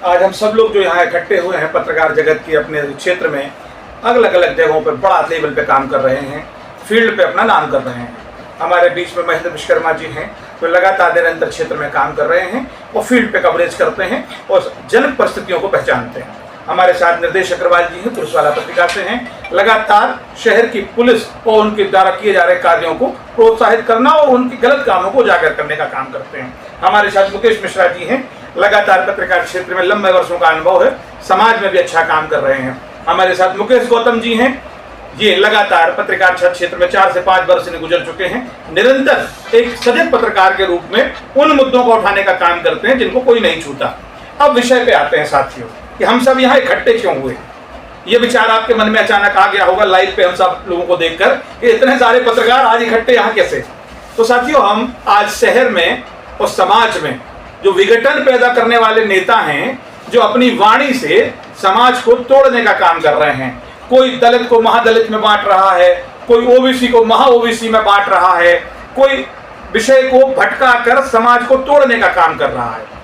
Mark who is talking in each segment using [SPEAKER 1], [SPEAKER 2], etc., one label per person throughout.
[SPEAKER 1] आज हम सब लोग जो यहाँ इकट्ठे हुए हैं पत्रकार जगत की अपने क्षेत्र में अलग अलग जगहों पर बड़ा लेवल पे काम कर रहे हैं, फील्ड पे अपना नाम कर रहे हैं। हमारे बीच में महेंद्र विश्वकर्मा जी हैं, वो लगातार निरंतर क्षेत्र में काम कर रहे हैं और फील्ड पे कवरेज करते हैं और जन परिस्थितियों को पहचानते हैं। हमारे साथ निर्देश अग्रवाल जी हैं, पुलिसवाला पत्रिका से हैं, लगातार शहर की पुलिस और उनके द्वारा किए जा रहे कार्यों को प्रोत्साहित करना और उनके गलत कामों को उजागर करने का काम करते हैं। हमारे साथ मुकेश मिश्रा जी हैं, लगातार पत्रकार क्षेत्र में लंबे वर्षों का अनुभव है, समाज में भी अच्छा काम कर रहे हैं। हमारे साथ मुकेश गौतम जी हैं, ये लगातार पत्रकार क्षेत्र में 4 से 5 वर्ष से गुजर चुके हैं, निरंतर एक सजग पत्रकार के रूप में उन मुद्दों को उठाने का काम करते हैं जिनको कोई नहीं छूता। अब विषय पे आते हैं साथियों कि हम सब यहाँ इकट्ठे क्यों हुए। ये विचार आपके मन में अचानक आ गया होगा लाइव पे हम सब लोगों को देखकर कि इतने सारे पत्रकार आज इकट्ठे यहाँ कैसे। तो साथियों, हम आज शहर में और समाज में जो विघटन पैदा करने वाले नेता हैं, जो अपनी वाणी से समाज को तोड़ने का काम कर रहे हैं, कोई दलित को महादलित में बांट रहा है, कोई ओबीसी को महा ओबीसी में बांट रहा है, कोई विषय को भटका कर समाज को तोड़ने का काम कर रहा है।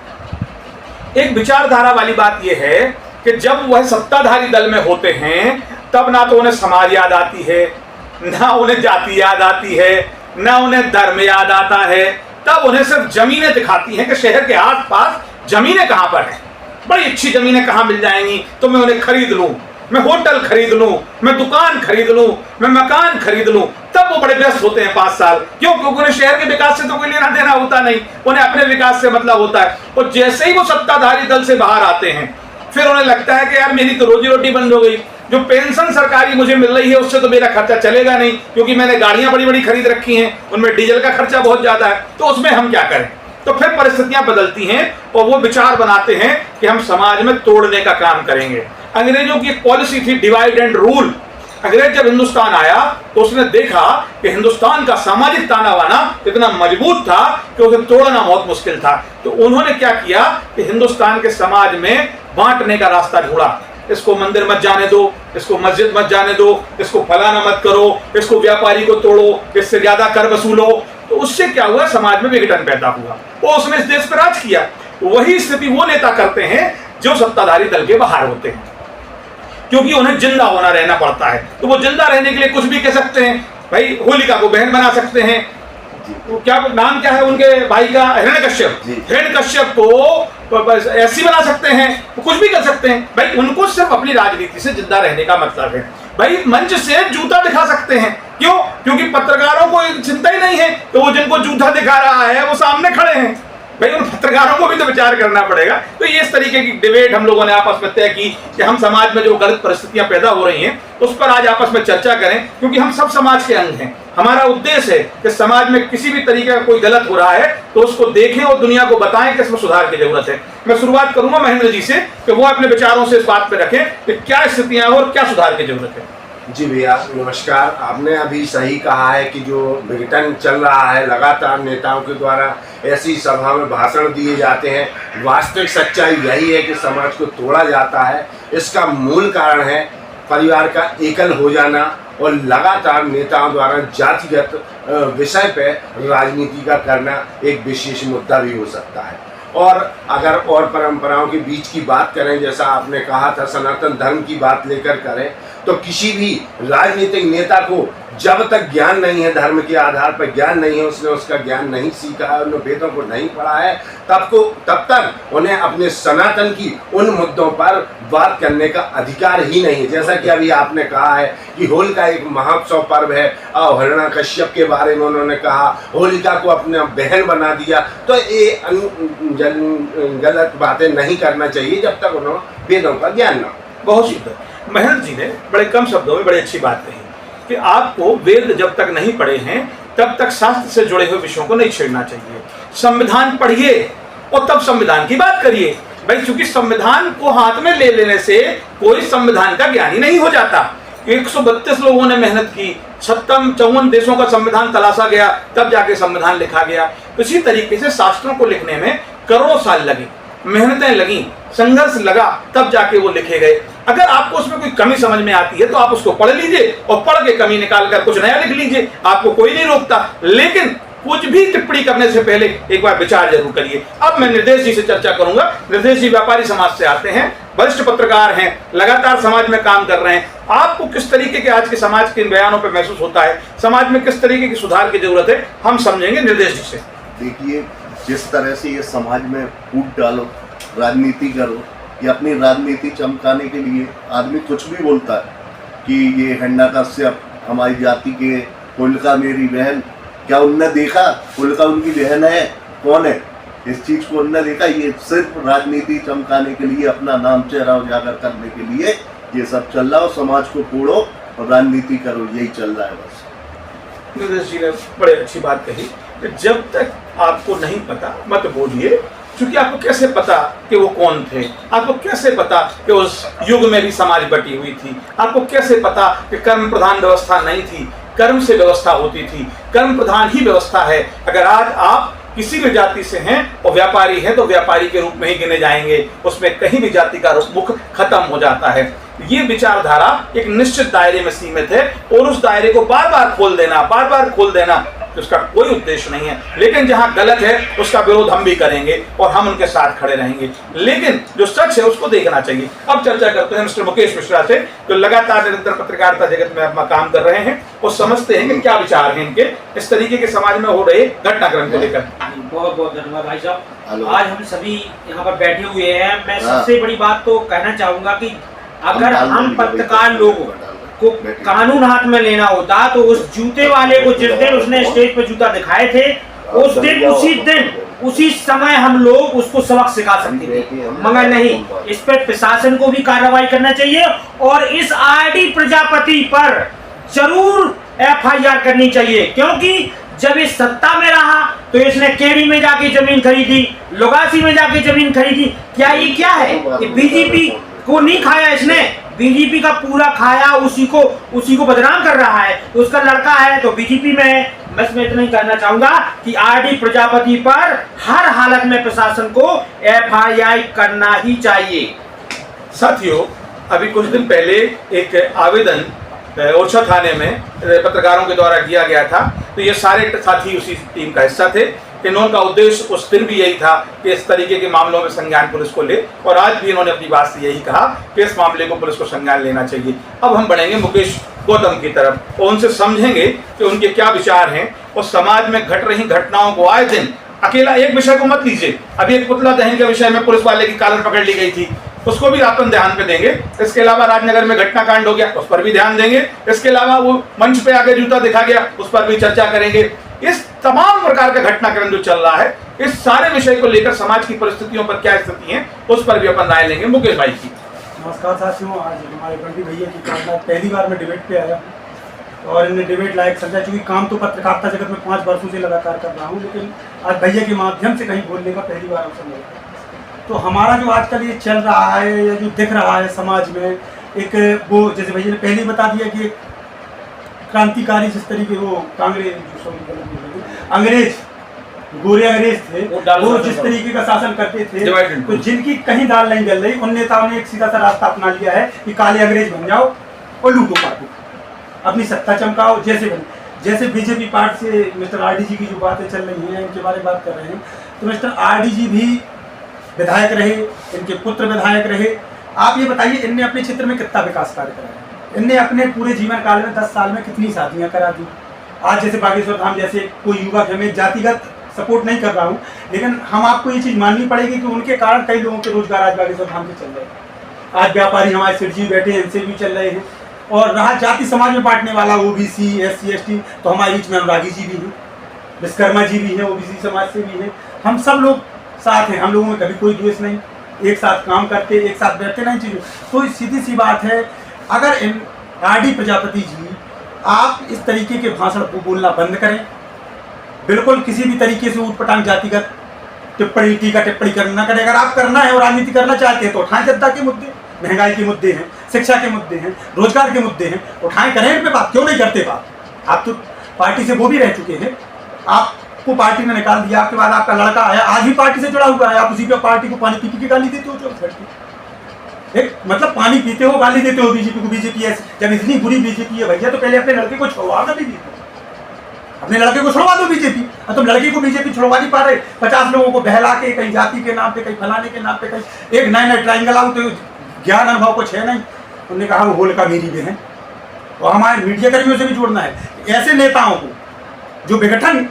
[SPEAKER 1] एक विचारधारा वाली बात यह है कि जब वह सत्ताधारी दल में होते हैं तब ना तो उन्हें समाज याद आती है, ना उन्हें जाति याद आती है, ना उन्हें धर्म याद आता है। तब उन्हें सिर्फ जमीनें दिखाती हैं कि शहर के आसपास जमीनें कहां पर हैं, बड़ी अच्छी जमीनें कहां मिल जाएंगी तो मैं उन्हें खरीद लूं, मैं होटल खरीद लूं, मैं दुकान खरीद लूं, मैं मकान खरीद लूं। तब वो बड़े व्यस्त होते हैं 5 साल। क्यों? क्योंकि उन्हें शहर के विकास से तो कोई लेना देना होता नहीं, उन्हें अपने विकास से मतलब होता है। और जैसे ही वो सत्ताधारी दल से बाहर आते हैं फिर उन्हें लगता है कि यार मेरी तो रोजी रोटी बंद हो गई, जो पेंशन सरकारी मुझे मिल रही है उससे तो मेरा खर्चा चलेगा नहीं, क्योंकि मैंने गाड़ियां बड़ी बड़ी खरीद रखी हैं, उनमें डीजल का खर्चा बहुत ज्यादा है, तो उसमें हम क्या करें। तो फिर परिस्थितियां बदलती हैं और वो विचार बनाते हैं कि हम समाज में तोड़ने का काम करेंगे। अंग्रेजों की एक पॉलिसी थी डिवाइड एंड रूल। अंग्रेज जब हिंदुस्तान आया तो उसने देखा कि हिंदुस्तान का सामाजिक ताना बाना इतना मजबूत था कि उसे तोड़ना बहुत मुश्किल था। तो उन्होंने क्या किया कि हिंदुस्तान के समाज में बांटने का रास्ता ढूंढा। इसको मंदिर मत जाने दो, इसको मस्जिद मत जाने दो, इसको फलाना मत करो, इसको व्यापारी को तोड़ो, इससे ज्यादा कर वसूलो। तो उससे क्या हुआ, समाज में विघटन पैदा हुआ और उसने इस देश पर राज किया। वही स्थिति वो नेता करते हैं जो सत्ताधारी दल के बाहर होते हैं, क्योंकि उन्हें जिंदा होना रहना पड़ता है। तो वो जिंदा रहने के लिए कुछ भी कह सकते हैं। भाई होलिका को बहन बना सकते हैं, तो क्या नाम क्या है उनके भाई का, हिरण्यकश्यप, हिरण्यकश्यप को ऐसी बना सकते हैं, तो कुछ भी कर सकते हैं। भाई उनको सिर्फ अपनी राजनीति से जिंदा रहने का मतलब है। भाई मंच से जूता दिखा सकते हैं, क्यों? क्योंकि पत्रकारों को चिंता ही नहीं है, तो वो जिनको जूता दिखा रहा है वो सामने खड़े हैं। भाई उन पत्रकारों को भी तो विचार करना पड़ेगा। तो ये इस तरीके की डिबेट हम लोगों ने आपस में तय की कि हम समाज में जो गलत परिस्थितियां पैदा हो रही हैं उस पर आज आपस में चर्चा करें, क्योंकि हम सब समाज के अंग हैं। हमारा उद्देश्य है कि समाज में किसी भी तरीके का कोई गलत हो रहा है तो उसको देखें और दुनिया को बताएं कि इसमें सुधार की जरूरत है। मैं शुरुआत करूंगा महेंद्र जी से कि वो अपने विचारों से इस बात पर रखें कि क्या स्थितियां और क्या सुधार की जरूरत है।
[SPEAKER 2] जी भैया नमस्कार। आपने अभी सही कहा है कि जो विघटन चल रहा है, लगातार नेताओं के द्वारा ऐसी सभा में भाषण दिए जाते हैं, वास्तविक सच्चाई यही है कि समाज को तोड़ा जाता है। इसका मूल कारण है परिवार का एकल हो जाना और लगातार नेताओं द्वारा जातिगत विषय पर राजनीति का करना एक विशेष मुद्दा भी हो सकता है। और अगर और परंपराओं के बीच की बात करें, जैसा आपने कहा था सनातन धर्म की बात लेकर करें, तो किसी भी राजनीतिक नेता को जब तक ज्ञान नहीं है, धर्म के आधार पर ज्ञान नहीं है, उसने उसका ज्ञान नहीं सीखा है, उन्हें वेदों को नहीं पढ़ा है, तब तक उन्हें अपने सनातन की उन मुद्दों पर बात करने का अधिकार ही नहीं है। जैसा कि अभी आपने कहा है कि होलिका एक महोत्सव पर्व है और हिरण्यकश्यप के बारे में उन्होंने कहा, होलिका को अपना बहन बना दिया। तो ये गलत बातें नहीं करना चाहिए जब तक उन्हें वेदों का ज्ञान न हो।
[SPEAKER 1] बहुत सुंदर महेंद्र जी ने बड़े कम शब्दों में बड़ी अच्छी बात कही कि आपको वेद जब तक नहीं पढ़े हैं तब तक शास्त्र से जुड़े हुए विषयों को नहीं छेड़ना चाहिए। संविधान पढ़िए और तब संविधान की बात करिए। भाई चूंकि संविधान को हाथ में ले लेने से कोई संविधान का ज्ञानी नहीं हो जाता। 132 लोगों ने मेहनत की, 54 देशों का संविधान तलाशा गया, तब जाके संविधान लिखा गया। इसी तरीके से शास्त्रों को लिखने में करोड़ों साल लगे, मेहनतें लगी, संघर्ष लगा, तब जाके वो लिखे गए। अगर आपको उसमें कोई कमी समझ में आती है तो आप उसको पढ़ लीजिए और पढ़ के कमी निकाल कर कुछ नया लिख लीजिए, आपको कोई नहीं रोकता। लेकिन कुछ भी टिप्पणी करने से पहले एक बार विचार जरूर करिए। अब मैं निर्देश जी से चर्चा करूंगा। निर्देश जी व्यापारी समाज से आते हैं, वरिष्ठ पत्रकार हैं, लगातार समाज में काम कर रहे हैं। आपको किस तरीके के आज के समाज के बयानों पर महसूस होता है, समाज में किस तरीके की सुधार की जरूरत है, हम समझेंगे निर्देश जी से।
[SPEAKER 3] देखिए, जिस तरह से ये समाज में फूट डालो, राजनीति करो, या अपनी राजनीति चमकाने के लिए आदमी कुछ भी बोलता है कि ये हंडा कश्यप हमारी जाति के, होलिका मेरी बहन, क्या उनने देखा होलिका उनकी बहन है, कौन है, इस चीज़ को उनने देखा? ये सिर्फ राजनीति चमकाने के लिए, अपना नाम चेहरा उजागर करने के लिए ये सब चल रहा हो। समाज को तोड़ो और राजनीति करो, यही चल रहा है बस।
[SPEAKER 1] निर्देश जी ने बड़े अच्छी बात कही कि जब तक आपको नहीं पता मत बोलिए, क्योंकि आपको कैसे पता कि वो कौन थे, आपको कैसे पता कि उस युग में भी समाज बटी हुई थी, आपको कैसे पता कि कर्म प्रधान व्यवस्था नहीं थी, कर्म से व्यवस्था होती थी, कर्म प्रधान ही व्यवस्था है। अगर आज आप किसी भी जाति से हैं और व्यापारी हैं तो व्यापारी के रूप में ही गिने जाएंगे, उसमें कहीं भी जाति का मुख खत्म हो जाता है। ये विचारधारा एक निश्चित दायरे में सीमित है और उस दायरे को बार बार खोल देना उसका कोई उद्देश्य नहीं है। लेकिन जहां गलत है उसका विरोध हम भी करेंगे और हम उनके साथ खड़े रहेंगे, लेकिन जो सच है उसको देखना चाहिए। अब चर्चा करते हैं मिस्टर मुकेश मिश्रा से, जो लगातार निरंतर पत्रकारिता जगत में अपना काम कर रहे हैं और समझते हैं कि क्या विचार हैं इनके इस तरीके के समाज में हो रहे घटनाक्रम को लेकर।
[SPEAKER 4] बहुत बहुत धन्यवाद भाई साहब। आज हम सभी यहाँ पर बैठे हुए हैं। मैं सबसे बड़ी बात तो कहना चाहूंगा कि अगर हम पत्रकार लोगों को कानून हाथ में लेना होता तो उस जूते वाले को जिस दिन उसने स्टेज पर जूता दिखाए थे उस दिन उसी समय हम लोग उसको सबक सिखा सकते थे, मगर नहीं। इस पर प्रशासन को भी कार्रवाई करना चाहिए और इस आरडी प्रजापति पर जरूर एफआईआर करनी चाहिए, क्योंकि जब इस सत्ता में रहा तो इसने केरी में जाके जमीन खरीदी, लोगासी में जाके जमीन खरीदी। क्या ये क्या है कि बीजेपी को नहीं खाया इसने, बीजेपी का पूरा खाया, उसी को बदनाम कर रहा है। उसका लड़का है तो बीजेपी में है। मैं इसमें इतना ही कहना चाहूंगा कि आरडी प्रजापति पर हर हालत में प्रशासन को एफआईआर करना ही चाहिए।
[SPEAKER 1] साथियों, अभी कुछ दिन पहले एक आवेदन ओरछा थाने में पत्रकारों के द्वारा किया गया था, तो ये सारे साथी उसी टीम का हिस्सा थे। इन्होंने उद्देश्य उस दिन भी यही था कि इस तरीके के मामलों में संज्ञान पुलिस को ले, और आज भी इन्होंने अपनी बात से यही कहा कि इस मामले को पुलिस को संज्ञान लेना चाहिए। अब हम बढ़ेंगे मुकेश गौतम की तरफ और उनसे समझेंगे कि उनके क्या विचार हैं और समाज में घट रही घटनाओं को आए दिन अकेला एक विषय को मत लीजिए। अभी एक पुतला दहन के विषय में पुलिस वाले की कॉलर पकड़ ली गई थी, उसको भी अपन ध्यान पे देंगे। इसके अलावा राजनगर में घटनाकांड हो गया, उस पर भी ध्यान देंगे। इसके अलावा वो मंच पे आके जूता दिखा गया, उस पर भी चर्चा करेंगे। इस तमाम प्रकार का घटनाक्रम जो चल रहा है, इस सारे विषय को लेकर समाज की परिस्थितियों पर क्या स्थिति है उस पर भी अपन राय लेंगे। मुकेश भाई की
[SPEAKER 5] नमस्कार साथियों। आज हमारे बंटी भैया की पहली बार मैं डिबेट पे आया और इन्हें डिबेट लायक समझा, चूँकि काम तो पत्रकारिता जगत में 5 वर्षों से लगातार कर रहा हूँ, लेकिन आज भैया के माध्यम से कहीं बोलने का पहली बार अवसर मिला। तो हमारा जो आजकल ये चल रहा है या जो दिख रहा है समाज में, एक वो जैसे भैया ने पहले ही बता दिया कि क्रांतिकारी जिस तरीके वो अंग्रेज गोरे अंग्रेज थे, वो जिस तरीके का शासन करते थे, तो जिनकी कहीं दाल नहीं गल रही, उन नेताओं ने एक सीधा सा रास्ता अपना लिया है कि काले अंग्रेज बन जाओ और लूटो काटो, अपनी सत्ता चमकाओ जैसे बने। जैसे बीजेपी पार्टी से मिस्टर आरडीजी की जो बातें चल रही हैं, इनके बारे में बात कर रहे हैं, तो मिस्टर आरडीजी भी विधायक रहे, इनके पुत्र विधायक रहे। आप ये बताइए, इनने अपने क्षेत्र में कितना विकास कार्य कराया? इनने अपने पूरे जीवन काल में 10 साल में कितनी शादियां करा दी? आज जैसे बागेश्वर धाम जैसे कोई युवक है, मैं जातिगत सपोर्ट नहीं कर रहा हूँ, लेकिन हम आपको ये चीज़ माननी पड़ेगी कि उनके कारण कई लोगों के रोजगार आज बागेश्वर धाम से चल रहे हैं। आज व्यापारी हमारे सिर जी बैठे हैं, इनसे भी चल रहे हैं। और रहा जाति समाज में बांटने वाला ओबीसी SC ST, तो हमारे बीच में अनुरागी जी भी हैं, विश्वकर्मा जी भी हैं, ओबीसी समाज से भी हैं। हम सब लोग साथ हैं, हम लोगों में कभी कोई द्वेष नहीं, एक साथ काम करते, एक साथ बैठते नहीं चीज़ों। तो सीधी सी बात है, अगर आरडी प्रजापति जी आप इस तरीके के भाषण को बोलना बंद करें, बिल्कुल किसी भी तरीके से ऊटपटांग जातिगत टिप्पणी टीका टिप्पणी करना करें। अगर आप करना है और राजनीति करना चाहते हैं तो उठाएं, जनता के मुद्दे, महंगाई के मुद्दे हैं, शिक्षा के मुद्दे हैं, रोजगार के मुद्दे हैं, उठाएं, करें इन पे बात। क्यों नहीं करते बात? आप तो पार्टी से वो भी रह चुके हैं, आपको पार्टी ने निकाल दिया, आपके बाद आपका लड़का आया, आज भी पार्टी से जुड़ा हुआ है, आप उसी पे पार्टी को पानी पी के गाली देते हो। 24 घंटे एक मतलब पानी पीते हो, गाली देते हो बीजेपी को। बीजेपी है, जब इतनी बुरी बीजेपी है भैया, तो पहले अपने लड़के को छोड़वा दो बीजेपी, अपने लड़के को छोड़वा दो बीजेपी। तो लड़की को बीजेपी छुड़वा नहीं पा रहे, 50 लोगों को बहला के, कहीं जाति के नाम पे, कहीं फलाने के नाम पे, कहीं एक नए ट्रायंगल आउट, तो ज्ञान अनुभव कुछ है नहीं। उन्होंने कहा वो होलिका मेरी भी है, और हमारे मीडिया कर्मियों से भी जोड़ना है। ऐसे नेताओं को जो विघटन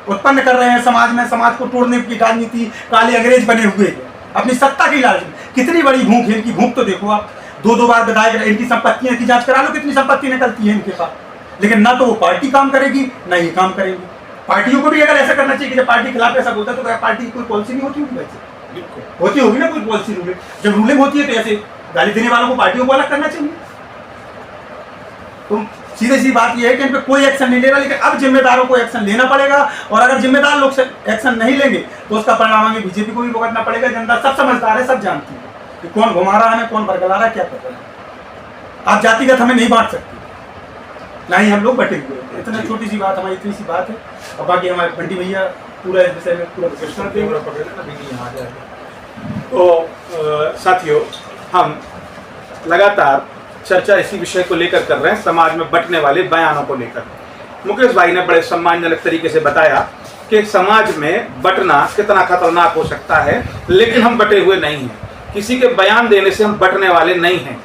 [SPEAKER 5] उत्पन्न कर रहे हैं समाज में, समाज को तोड़ने की राजनीति, काले अंग्रेज बने हुए हैं अपनी सत्ता की लालच में। कितनी बड़ी भूख है इनकी, भूख तो देखो आप, 2-2 बार विधायक, इनकी संपत्तियों की जांच करा लो, कितनी संपत्ति निकलती है इनके पास। लेकिन ना तो वो पार्टी काम करेगी, ना ये काम करेंगे। पार्टियों को भी अगर ऐसा करना चाहिए कि जब पार्टी के खिलाफ ऐसा बोलता है तो क्या पार्टी की कोई पॉलिसी नहीं होती होगी? वैसे होती होगी ना कोई पॉलिसी, रूलिंग। जब रूलिंग होती है तो ऐसे गाली देने वालों को पार्टियों को अलग करना चाहिए। तो सीधी सी बात यह है कि इन पर कोई एक्शन नहीं ले रहा, लेकिन अब जिम्मेदारों को एक्शन लेना पड़ेगा, और अगर जिम्मेदार लोग एक्शन नहीं लेंगे तो उसका परिणाम हमें बीजेपी को भी भुगतना पड़ेगा। जनता सब समझदार है, सब जानती है कि कौन घुमा रहा है, कौन बरगला रहा है, क्या कर रहा है। आप जातिगत हमें नहीं बांट सकते, ना ही हम लोग बटे हुए हैं। इतना छोटी सी बात, हमारी इतनी सी बात है। और बाकी हमारे पंडित भैया पूरा इस विषय में पूरा विश्लेषण देंगे।
[SPEAKER 1] तो साथियों, हम लगातार चर्चा इसी विषय को लेकर कर रहे हैं, समाज में बंटने वाले बयानों को लेकर। मुकेश भाई ने बड़े सम्मानजनक तरीके से बताया कि समाज में बंटना कितना खतरनाक हो सकता है, लेकिन हम बटे हुए नहीं हैं। किसी के बयान देने से हम बंटने वाले नहीं हैं।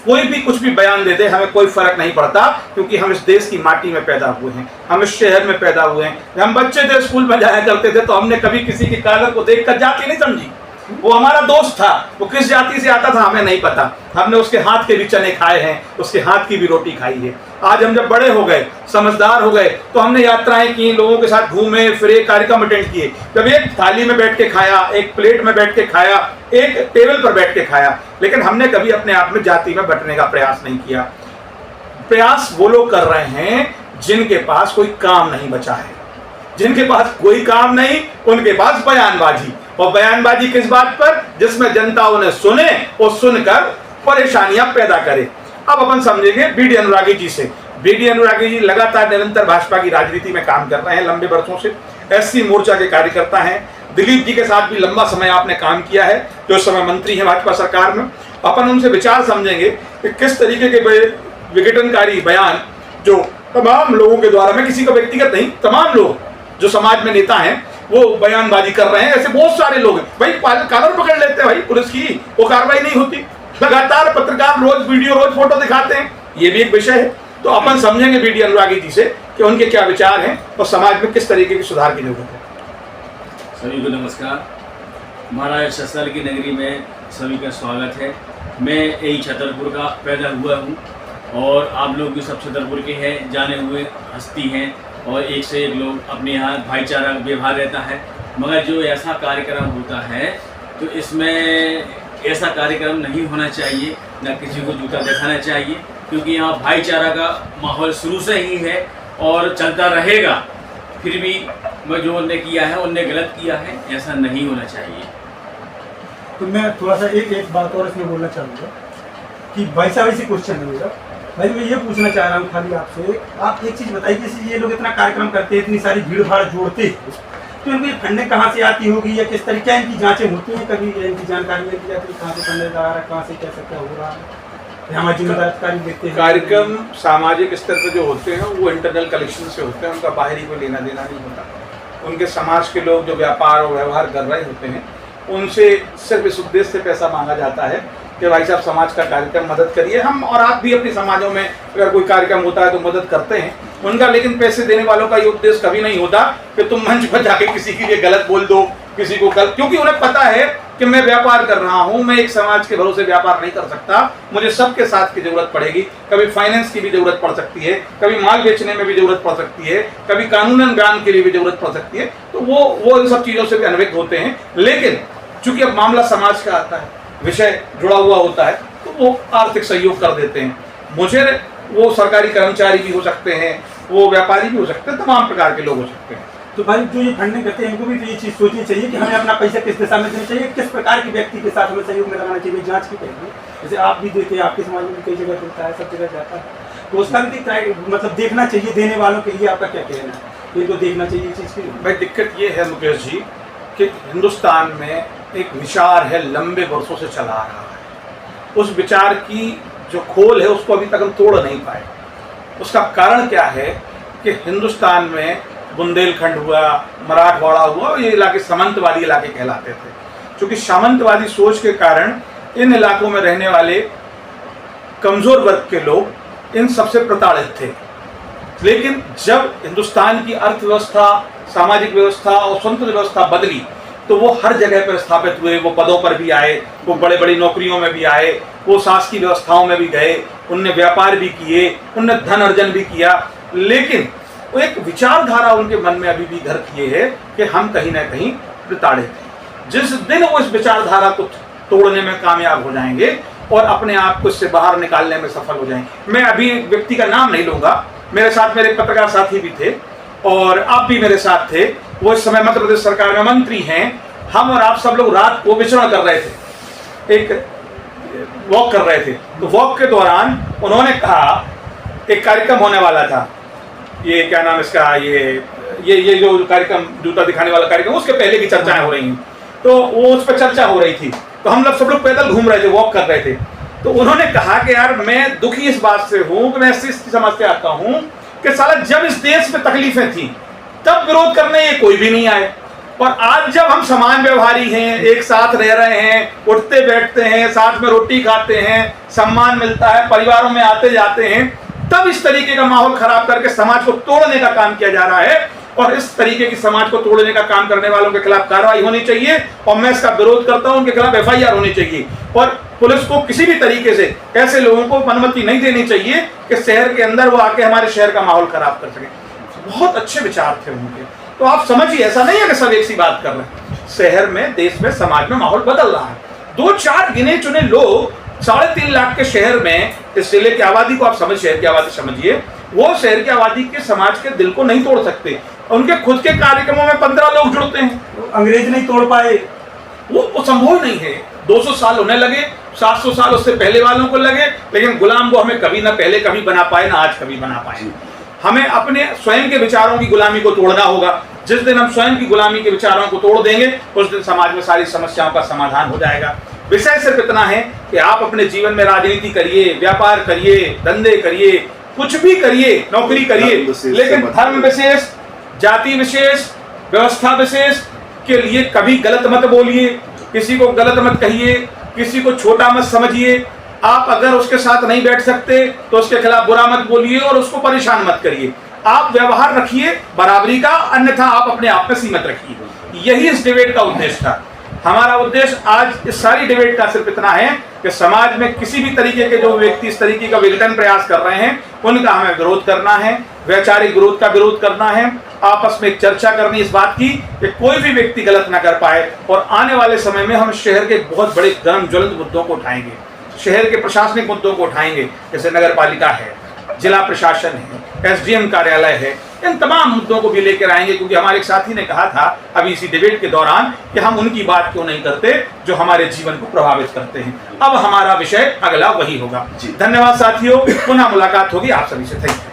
[SPEAKER 1] कोई भी कुछ भी बयान दे दे, हमें कोई फर्क नहीं पड़ता, क्योंकि हम इस देश की माटी में पैदा हुए हैं, हम इस शहर में पैदा हुए हैं। जब हम बच्चे थे, स्कूल में जाया करते थे, तो हमने कभी किसी की कॉलर को देखकर जाति नहीं समझी। वो हमारा दोस्त था, वो किस जाति से आता था हमें नहीं पता। हमने उसके हाथ के भी चने खाए हैं, उसके हाथ की भी रोटी खाई है। आज हम जब बड़े हो गए, समझदार हो गए, तो हमने यात्राएं की, लोगों के साथ घूमे फिरे, कार्यक्रम अटेंड किए। जब एक थाली में बैठ के खाया, एक प्लेट में बैठ के खाया, एक टेबल पर बैठ के खाया, लेकिन हमने कभी अपने आप में जाति में बंटने का प्रयास नहीं किया। प्रयास वो लोग कर रहे हैं जिनके पास कोई काम नहीं बचा है। जिनके पास कोई काम नहीं, उनके पास बयानबाजी। और बयानबाजी किस बात पर? जिसमें जनता उन्हें सुने और सुनकर परेशानियां पैदा करे। अब अपन समझेंगे बीडी अनुरागी जी से। बीडी अनुरागी जी लगातार निरंतर भाजपा की राजनीति में काम कर रहे हैं लंबे वर्षों से। एससी मोर्चा के कार्यकर्ता हैं। दिलीप जी के साथ भी लंबा समय आपने काम किया है, जो इस समय मंत्री हैं भाजपा सरकार में। अपन उनसे विचार समझेंगे कि किस तरीके के विघटनकारी बयान जो तमाम लोगों के द्वारा, मैं किसी का व्यक्तिगत नहीं, तमाम लोग जो समाज में नेता हैं वो बयानबाजी कर रहे हैं। ऐसे बहुत सारे लोग हैं भाई, कॉलर पकड़ लेते हैं भाई पुलिस की, वो कार्रवाई नहीं होती। लगातार पत्रकार रोज वीडियो, रोज फोटो दिखाते हैं, ये भी एक विषय है। तो अपन समझेंगे बीडी अनुरागी जी से कि उनके क्या विचार हैं और समाज में किस तरीके की सुधार की जरूरत है।
[SPEAKER 6] सभी को नमस्कार। महाराज ससुराल की नगरी में सभी का स्वागत है। मैं यही छतरपुर का पैदा हुआ हूँ, और आप लोग भी सब छतरपुर के हैं, जाने हुए हस्ती हैं, और एक से एक लोग अपने यहाँ भाईचारा व्यवहार रहता है। मगर जो ऐसा कार्यक्रम होता है तो इसमें ऐसा कार्यक्रम नहीं होना चाहिए, ना किसी को जूता दिखाना चाहिए, क्योंकि यहाँ भाईचारा का माहौल शुरू से ही है और चलता रहेगा। फिर भी जो उनने किया है, उनने गलत किया है, ऐसा नहीं होना चाहिए।
[SPEAKER 5] तो मैं थोड़ा सा एक बात और इसमें बोलना चाहूँगा कि वैसा क्वेश्चन है मेरा भाई। मैं ये पूछना चाह रहा हूँ खाली आपसे, आप एक चीज़ बताइए, जैसे ये लोग इतना कार्यक्रम करते हैं, इतनी सारी भीड़ भाड़ जोड़ते हैं, तो इनकी फंडिंग कहाँ से आती होगी, या किस तरीके इनकी जांचें होती हैं? कभी इनकी जानकारी लेती जाती है कहाँ से फंडिंग आ रहा है, कहाँ से कैसे क्या हो रहा है? हमारे जिम्मेदार अधिकारी देखते हैं।
[SPEAKER 1] कार्यक्रम सामाजिक स्तर पर जो होते हैं वो इंटरनल कलेक्शन से होते हैं, उनका बाहरी कोई लेना देना नहीं होता। उनके समाज के लोग जो व्यापार और व्यवहार कर रहे होते हैं, उनसे सिर्फ इस उद्देश्य से पैसा मांगा जाता है कि भाई साहब समाज का कार्यक्रम मदद करिए। हम और आप भी अपने समाजों में अगर कोई कार्यक्रम होता है तो मदद करते हैं उनका, लेकिन पैसे देने वालों का ये उद्देश्य कभी नहीं होता कि तुम मंच पर जाके किसी के लिए गलत बोल दो, किसी को गलत, क्योंकि उन्हें पता है कि मैं व्यापार कर रहा हूँ, मैं एक समाज के भरोसे व्यापार नहीं कर सकता, मुझे सबके साथ की जरूरत पड़ेगी। कभी फाइनेंस की भी जरूरत पड़ सकती है, कभी माल बेचने में भी जरूरत पड़ सकती है, कभी कानूनन ज्ञान के लिए भी जरूरत पड़ सकती है। तो वो इन सब चीज़ों से भी अनभिज्ञ होते हैं। लेकिन चूंकि अब मामला समाज का आता है, विषय जुड़ा हुआ होता है, तो वो आर्थिक सहयोग कर देते हैं। मुझे वो सरकारी कर्मचारी भी हो सकते हैं, वो व्यापारी भी हो सकते हैं, तमाम प्रकार के लोग हो सकते हैं।
[SPEAKER 5] तो भाई जो ये फंडिंग करते हैं इनको भी तो ये चीज़ सोचनी चाहिए कि हमें अपना पैसा किस दिशा में देना चाहिए, किस प्रकार के व्यक्ति के साथ हमें सहयोग में लगाना चाहिए। जांच की चाहिए, जैसे आप भी देते हैं, आपके समाज में भी कई जगह देता है, सब जगह जाता है, तो उसका भी मतलब देखना चाहिए। देने वालों के लिए आपका क्या कहना है? इनको देखना चाहिए इस चीज़ की।
[SPEAKER 1] भाई दिक्कत ये है मुकेश जी कि हिंदुस्तान में एक विचार है, लंबे वर्षों से चला आ रहा है। उस विचार की जो खोल है उसको अभी तक हम तोड़ नहीं पाए। उसका कारण क्या है कि हिंदुस्तान में बुंदेलखंड हुआ, मराठवाड़ा हुआ, ये इलाके सामंतवादी इलाके कहलाते थे। क्योंकि सामंतवादी सोच के कारण इन इलाकों में रहने वाले कमजोर वर्ग के लोग इन सबसे प्रताड़ित थे। लेकिन जब हिंदुस्तान की अर्थव्यवस्था, सामाजिक व्यवस्था और स्वतंत्र व्यवस्था बदली तो वो हर जगह पर स्थापित हुए, वो पदों पर भी आए, वो बड़े बड़ी नौकरियों में भी आए, वो शासकीय व्यवस्थाओं में भी गए, उनने व्यापार भी किए, उनने धन अर्जन भी किया। लेकिन वो एक विचारधारा उनके मन में अभी भी घर किए है कि हम कहीं ना कहीं प्रताड़ित हैं। जिस दिन वो इस विचारधारा को तोड़ने में कामयाब हो जाएंगे और अपने आप को इससे बाहर निकालने में सफल हो जाएंगे। मैं अभी व्यक्ति का नाम नहीं लूंगा, मेरे साथ मेरे पत्रकार साथी भी थे और आप भी मेरे साथ थे। वो इस समय मध्य प्रदेश सरकार में मंत्री हैं। हम और आप सब लोग रात को विचरण कर रहे थे, एक वॉक कर रहे थे। तो वॉक के दौरान उन्होंने कहा, एक कार्यक्रम होने वाला था, ये क्या नाम इसका, ये जो कार्यक्रम, जूता दिखाने वाला कार्यक्रम, उसके पहले की चर्चाएं हो रही हैं। तो वो उस पर चर्चा हो रही थी। तो हम लोग सब लोग पैदल घूम रहे थे, वॉक कर रहे थे। तो उन्होंने कहा कि यार मैं दुखी इस बात से हूं कि मैं इस समझ से आता हूं कि साला जब इस देश में तकलीफें थी तब विरोध करने ये कोई भी नहीं आए, और आज जब हम समान व्यवहारी हैं, एक साथ रह रहे हैं, उठते बैठते हैं, साथ में रोटी खाते हैं, सम्मान मिलता है, परिवारों में आते जाते हैं, तब इस तरीके का माहौल खराब करके समाज को तोड़ने का काम किया जा रहा है। और इस तरीके की समाज को तोड़ने का काम करने वालों के खिलाफ कार्रवाई होनी चाहिए और मैं इसका विरोध करता हूं। उनके खिलाफ FIR होनी चाहिए और पुलिस को किसी भी तरीके से ऐसे लोगों को अनुमति नहीं देनी चाहिए कि शहर के अंदर वो आके हमारे शहर का माहौल खराब कर सके। बहुत अच्छे विचार थे उनके। तो आप समझिए, ऐसा नहीं है कि सब एक सी बात कर रहे हैं। शहर में, देश में, समाज में माहौल बदल रहा है। 2-4 गिने चुने लोग 3.5 लाख के शहर में, इस जिले की आबादी को आप शहर की आबादी समझिए, वो शहर की आबादी के समाज के दिल को नहीं तोड़ सकते। उनके खुद के कार्यक्रमों में 15 लोग जुड़ते हैं।
[SPEAKER 5] अंग्रेज नहीं तोड़ पाए,
[SPEAKER 1] वो संभव नहीं है। 200 साल उन्हें लगे, 700 साल उससे पहले वालों को लगे, लेकिन गुलाम वो हमें कभी ना पहले कभी बना पाए ना आज कभी बना पाए। हमें अपने स्वयं के विचारों की गुलामी को तोड़ना होगा। जिस दिन हम स्वयं की गुलामी के विचारों को तोड़ देंगे उस दिन समाज में सारी समस्याओं का समाधान हो जाएगा। विषय सिर्फ इतना है कि आप अपने जीवन में राजनीति करिए, व्यापार करिए, धंधे करिए, कुछ भी करिए, नौकरी करिए, लेकिन धर्म विशेष, जाति विशेष, व्यवस्था विशेष के लिए कभी गलत मत बोलिए, किसी को गलत मत कहिए, किसी को छोटा मत समझिए। आप अगर उसके साथ नहीं बैठ सकते तो उसके खिलाफ बुरा मत बोलिए और उसको परेशान मत करिए। आप व्यवहार रखिए बराबरी का, अन्यथा आप अपने आप में सीमित रखिए। यही इस डिबेट का उद्देश्य था। हमारा उद्देश्य आज इस सारी डिबेट का सिर्फ इतना है कि समाज में किसी भी तरीके के जो व्यक्ति इस तरीके का विघटन प्रयास कर रहे हैं उनका हमें विरोध करना है, वैचारिक विरोध का विरोध करना है। आपस में एक चर्चा करनी इस बात की कि कोई भी व्यक्ति गलत ना कर पाए। और आने वाले समय में हम शहर के बहुत बड़े गर्म ज्वलंत मुद्दों को उठाएंगे, शहर के प्रशासनिक मुद्दों को उठाएंगे, जैसे नगर पालिका है, जिला प्रशासन है, SDM कार्यालय है। इन तमाम मुद्दों को भी लेकर आएंगे, क्योंकि हमारे एक साथी ने कहा था अभी इसी डिबेट के दौरान कि हम उनकी बात क्यों नहीं करते जो हमारे जीवन को प्रभावित करते हैं। अब हमारा विषय अगला वही होगा। धन्यवाद साथियों, पुनः मुलाकात होगी आप सभी से। Thank you.